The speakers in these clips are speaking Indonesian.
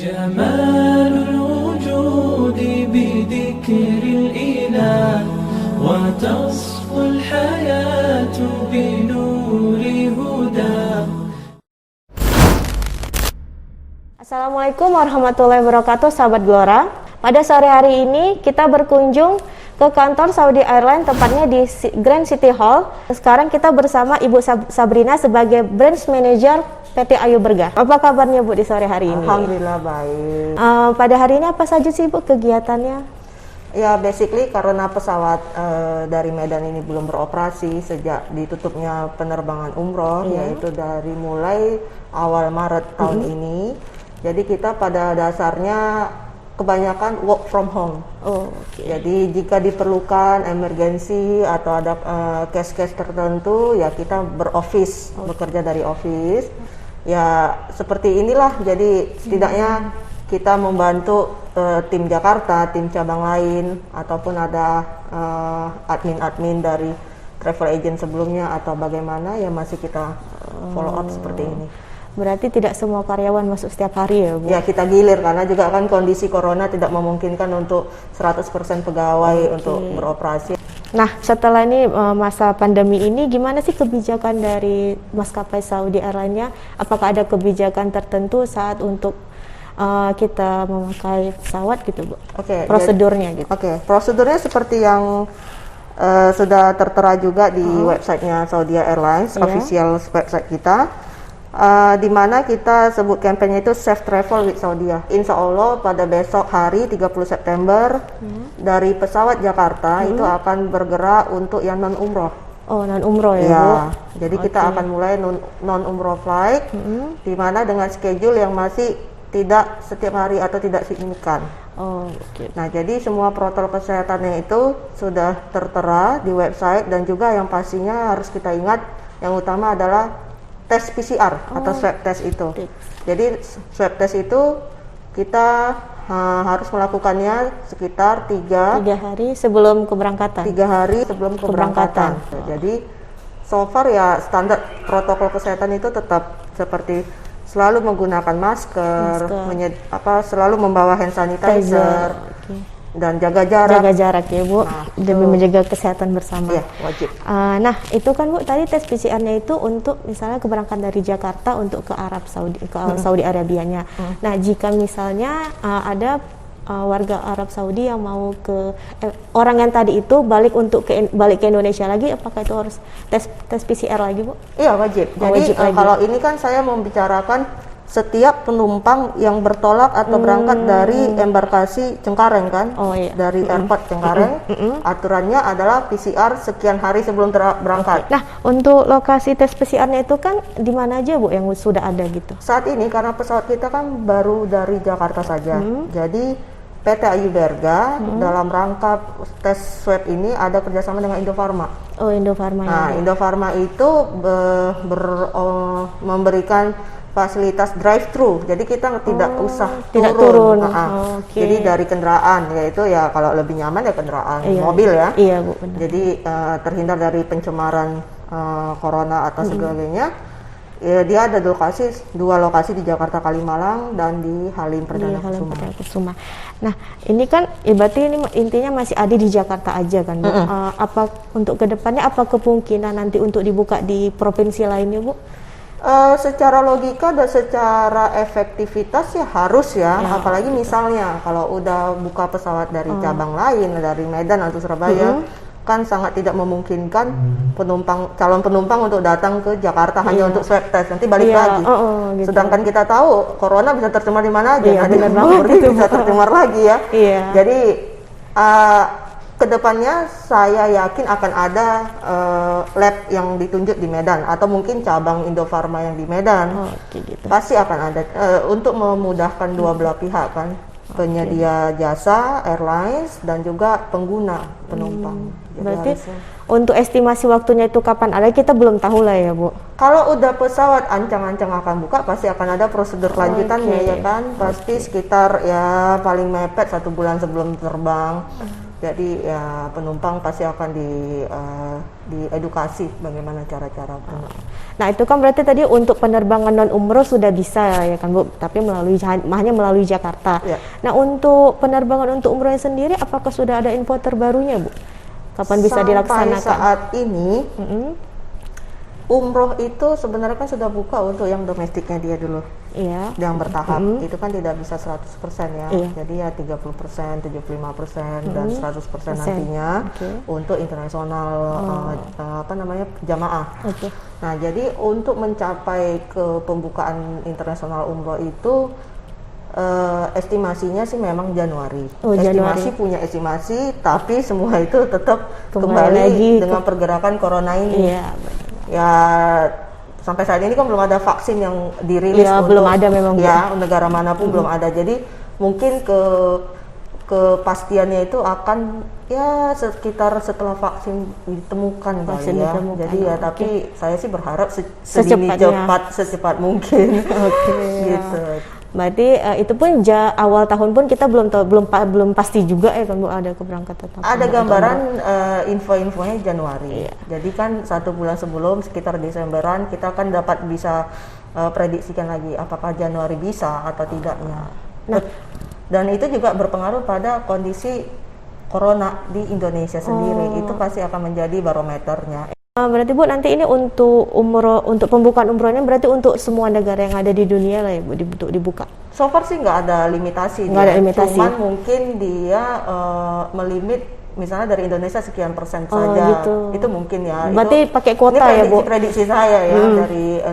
جمال الوجود بذكر الإله وتصفو الحياة بنور هداه. Assalamualaikum warahmatullahi wabarakatuh, sahabat Glora. Pada sore hari ini kita berkunjung ke kantor Saudi Airlines, tepatnya di Grand City Hall. Sekarang kita bersama Ibu Sabrina sebagai Branch Manager PT Ayu Bergah. Apa kabarnya Bu di sore hari ini? Alhamdulillah baik. Pada hari ini apa saja sih Bu kegiatannya? Ya basically karena pesawat dari Medan ini belum beroperasi sejak ditutupnya penerbangan umroh, yaitu dari mulai awal Maret tahun ini. Jadi kita pada dasarnya kebanyakan work from home. Jadi jika diperlukan emergensi atau ada case-case tertentu, ya kita beroffice, bekerja dari office. Ya seperti inilah, jadi setidaknya kita membantu tim Jakarta, tim cabang lain, ataupun ada admin-admin dari travel agent sebelumnya atau bagaimana, ya masih kita follow up seperti ini. Berarti tidak semua karyawan masuk setiap hari ya Bu? Ya kita gilir, karena juga kan kondisi corona tidak memungkinkan untuk 100% pegawai untuk beroperasi. Nah, setelah ini masa pandemi ini, gimana sih kebijakan dari maskapai Saudi Airlines-nya? Apakah ada kebijakan tertentu saat untuk kita memakai pesawat gitu Bu? Prosedurnya gitu. Prosedurnya seperti yang sudah tertera juga di websitenya Saudi Airlines, official website kita. Di mana kita sebut kampanye itu Safe Travel with Saudia. Insya Allah pada besok hari 30 September dari pesawat Jakarta itu akan bergerak untuk yang non umroh. Oh, non umroh ya, ya Bu? Jadi kita akan mulai non umroh flight, di mana dengan schedule yang masih tidak setiap hari atau tidak signifikan. Nah, jadi semua protokol kesehatannya itu sudah tertera di website, dan juga yang pastinya harus kita ingat yang utama adalah tes PCR atau swab test itu. Jadi swab test itu kita harus melakukannya sekitar 3 hari sebelum keberangkatan. 3 hari sebelum keberangkatan. Jadi so far ya standar protokol kesehatan itu tetap seperti selalu menggunakan masker. Selalu membawa hand sanitizer. Dan jaga jarak ya Bu, demi menjaga kesehatan bersama. Iya, wajib. Nah itu kan Bu, tadi tes PCR-nya itu untuk misalnya keberangkatan dari Jakarta untuk ke Arab Saudi, ke Saudi Arabianya. Nah jika misalnya ada warga Arab Saudi yang mau ke orang yang tadi itu balik ke Indonesia lagi, apakah itu harus tes PCR lagi Bu? Iya wajib. Jadi kalau ini kan saya membicarakan setiap penumpang yang bertolak atau berangkat dari embarkasi Cengkareng kan, dari airport Cengkareng, aturannya adalah PCR sekian hari sebelum berangkat. Nah, untuk lokasi tes PCR-nya itu kan di mana aja Bu yang sudah ada gitu? Saat ini karena pesawat kita kan baru dari Jakarta saja, jadi PT Ayu Bergah dalam rangka tes swab ini ada kerjasama dengan Indofarma. Indofarma. Nah, Indofarma itu memberikan fasilitas drive-thru, jadi kita tidak usah turun. Jadi dari kendaraan, yaitu ya kalau lebih nyaman ya kendaraan mobil ya. Iya Bu, benar. Jadi terhindar dari pencemaran corona atau sebagainya. Ya, dia ada dua lokasi di Jakarta Kalimalang dan di Halim Perdana Kusuma. Nah ini kan berarti ini intinya masih ada di Jakarta aja kan Bu. Apa untuk kedepannya apa kemungkinan nanti untuk dibuka di provinsi lainnya Bu? Secara logika dan secara efektivitas ya harus ya. Apalagi misalnya kalau udah buka pesawat dari cabang lain, dari Medan atau Surabaya, kan sangat tidak memungkinkan calon penumpang untuk datang ke Jakarta hanya untuk swab test, nanti balik lagi. Gitu. Sedangkan kita tahu corona bisa tercemar di mana aja, nanti bisa tercemar lagi ya. Jadi kedepannya saya yakin akan ada lab yang ditunjuk di Medan atau mungkin cabang Indofarma yang di Medan. Pasti akan ada untuk memudahkan dua belah pihak kan, penyedia jasa airlines dan juga pengguna penumpang. Berarti untuk estimasi waktunya itu kapan ada kita belum tahu lah ya Bu. Kalau udah pesawat ancang-ancang akan buka, pasti akan ada prosedur lanjutannya ya kan. Pasti sekitar ya paling mepet 1 bulan sebelum terbang. Jadi ya penumpang pasti akan diedukasi bagaimana cara-cara. Nah itu kan berarti tadi untuk penerbangan non umroh sudah bisa ya kan Bu, tapi hanya melalui Jakarta. Ya. Nah untuk penerbangan untuk umrohnya sendiri, apakah sudah ada info terbarunya Bu? Kapan bisa dilaksanakan? Sampai saat ini, umroh itu sebenarnya kan sudah buka untuk yang domestiknya dia dulu. Iya. Yang bertahap, itu kan tidak bisa 100% ya. Iya. Jadi ya 30%, 75% dan 100% nantinya untuk internasional jamaah. Oke. Nah, jadi untuk mencapai ke pembukaan internasional umroh itu estimasinya sih memang Januari. Estimasi punya estimasi, tapi semua itu tetap kembali lagi dengan pergerakan corona ini. Iya. Ya sampai saat ini kan belum ada vaksin yang dirilis ya, untuk belum ada memang ya negara manapun belum ada. Jadi mungkin kepastiannya itu akan ya sekitar setelah vaksin ditemukan kali ya. Jadi ya tapi saya sih berharap secepat mungkin. Gitu. Berarti itu pun awal tahun pun kita belum pasti juga ya kan Bu, ada keberangkatan. Ada gambaran info-infonya Januari. Iya. Jadi kan 1 bulan sebelum sekitar Desemberan kita kan bisa prediksikan lagi apakah Januari bisa atau tidaknya. Nah, dan itu juga berpengaruh pada kondisi corona di Indonesia sendiri. Itu pasti akan menjadi barometernya. Berarti Bu nanti ini untuk pembukaan umrohnya berarti untuk semua negara yang ada di dunia lah ya Bu, untuk dibuka. So far sih nggak ada limitasi. Nggak ada limitasi. Cuman mungkin dia melimit misalnya dari Indonesia sekian persen saja. Gitu. Itu mungkin ya. Berarti pakai kuota ya Bu? Prediksi saya ya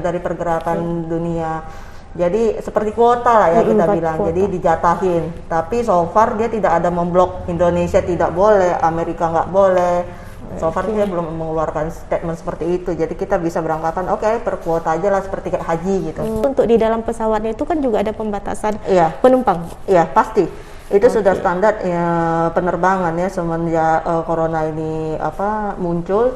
dari pergerakan dunia. Jadi seperti kuota lah ya kita bilang. Kuota. Jadi dijatahin. Tapi so far dia tidak ada memblok Indonesia tidak boleh, Amerika nggak boleh. So far dia belum mengeluarkan statement seperti itu. Jadi kita bisa berangkatkan per kuota aja lah seperti kayak haji gitu. Untuk di dalam pesawatnya itu kan juga ada pembatasan penumpang. Iya, pasti. Itu sudah standar ya penerbangan ya semenjak corona ini muncul.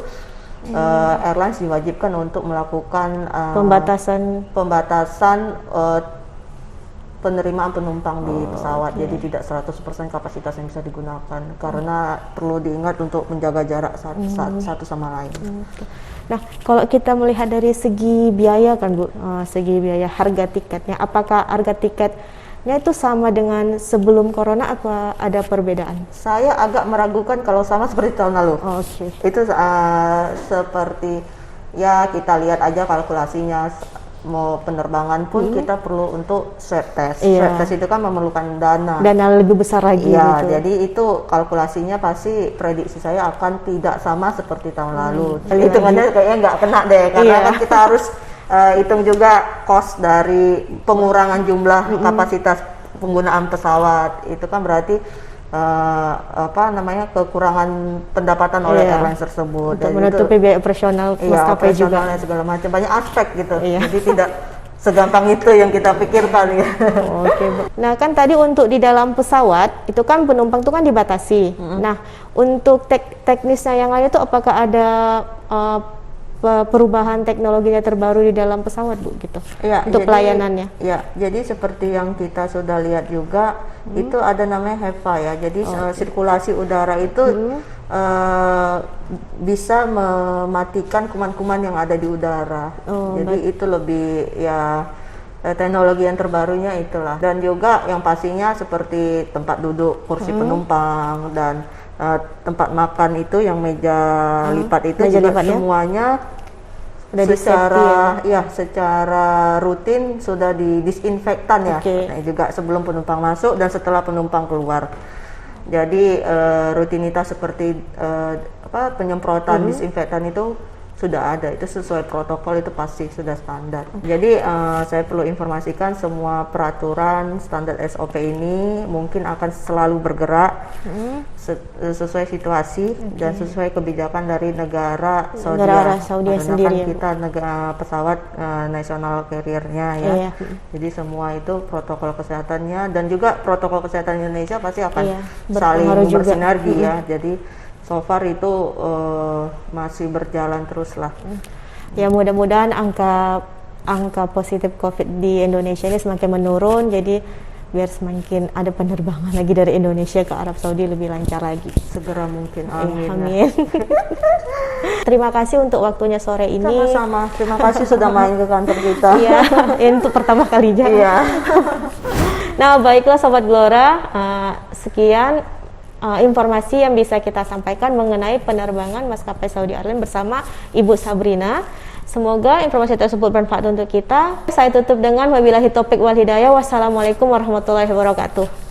Airlines diwajibkan untuk melakukan pembatasan penerimaan penumpang di pesawat. Jadi tidak 100% kapasitas yang bisa digunakan karena perlu diingat untuk menjaga jarak satu sama lain. Nah, kalau kita melihat dari segi biaya kan Bu, segi biaya harga tiketnya, apakah harga tiketnya itu sama dengan sebelum corona atau ada perbedaan? Saya agak meragukan kalau sama seperti tahun lalu. Itu seperti ya kita lihat aja kalkulasinya. Mau penerbangan pun kita perlu untuk swab test. Swab test itu kan memerlukan dana lebih besar lagi gitu. Jadi itu kalkulasinya pasti prediksi saya akan tidak sama seperti tahun lalu. Hitungannya kayaknya nggak kena deh karena kan kita harus hitung juga cost dari pengurangan jumlah kapasitas penggunaan pesawat. Itu kan berarti kekurangan pendapatan oleh airlines tersebut untuk menutupi biaya operasional maskapai juga segala macam, banyak aspek gitu. Jadi tidak segampang itu yang kita pikirkan ya. Nah kan tadi untuk di dalam pesawat itu kan penumpang itu kan dibatasi. Nah untuk teknisnya yang lain itu apakah ada perubahan teknologinya terbaru di dalam pesawat Bu gitu untuk pelayanannya? Ya, jadi seperti yang kita sudah lihat juga itu ada namanya HEPA ya. Jadi sirkulasi udara itu bisa mematikan kuman-kuman yang ada di udara. Jadi itu lebih teknologi yang terbarunya itulah. Dan juga yang pastinya seperti tempat duduk kursi penumpang dan tempat makan itu yang meja lipat itu juga semuanya secara rutin sudah didisinfektan ya. Nah, juga sebelum penumpang masuk dan setelah penumpang keluar. Jadi rutinitas seperti penyemprotan disinfektan itu sudah ada, itu sesuai protokol, itu pasti sudah standar. Jadi saya perlu informasikan semua peraturan standar SOP ini mungkin akan selalu bergerak sesuai situasi dan sesuai kebijakan dari negara Saudi sendiri. Kan kita negara pesawat national carrier-nya ya. Jadi semua itu protokol kesehatannya dan juga protokol kesehatan Indonesia pasti akan saling bersinergi ya. Jadi so far itu masih berjalan terus lah. Ya mudah-mudahan angka positif COVID di Indonesia ini semakin menurun. Jadi biar semakin ada penerbangan lagi dari Indonesia ke Arab Saudi lebih lancar lagi. Segera mungkin, amin. Amin. Terima kasih untuk waktunya sore ini. Sama-sama, terima kasih sudah main ke kantor kita. Iya, untuk pertama kalinya. Iya. Nah, baiklah Sobat Gelora, sekian informasi yang bisa kita sampaikan mengenai penerbangan maskapai Saudi Airlines bersama Ibu Sabrina. Semoga informasi tersebut bermanfaat untuk kita. Saya tutup dengan wabillahi taufik wal hidayah. Wassalamualaikum warahmatullahi wabarakatuh.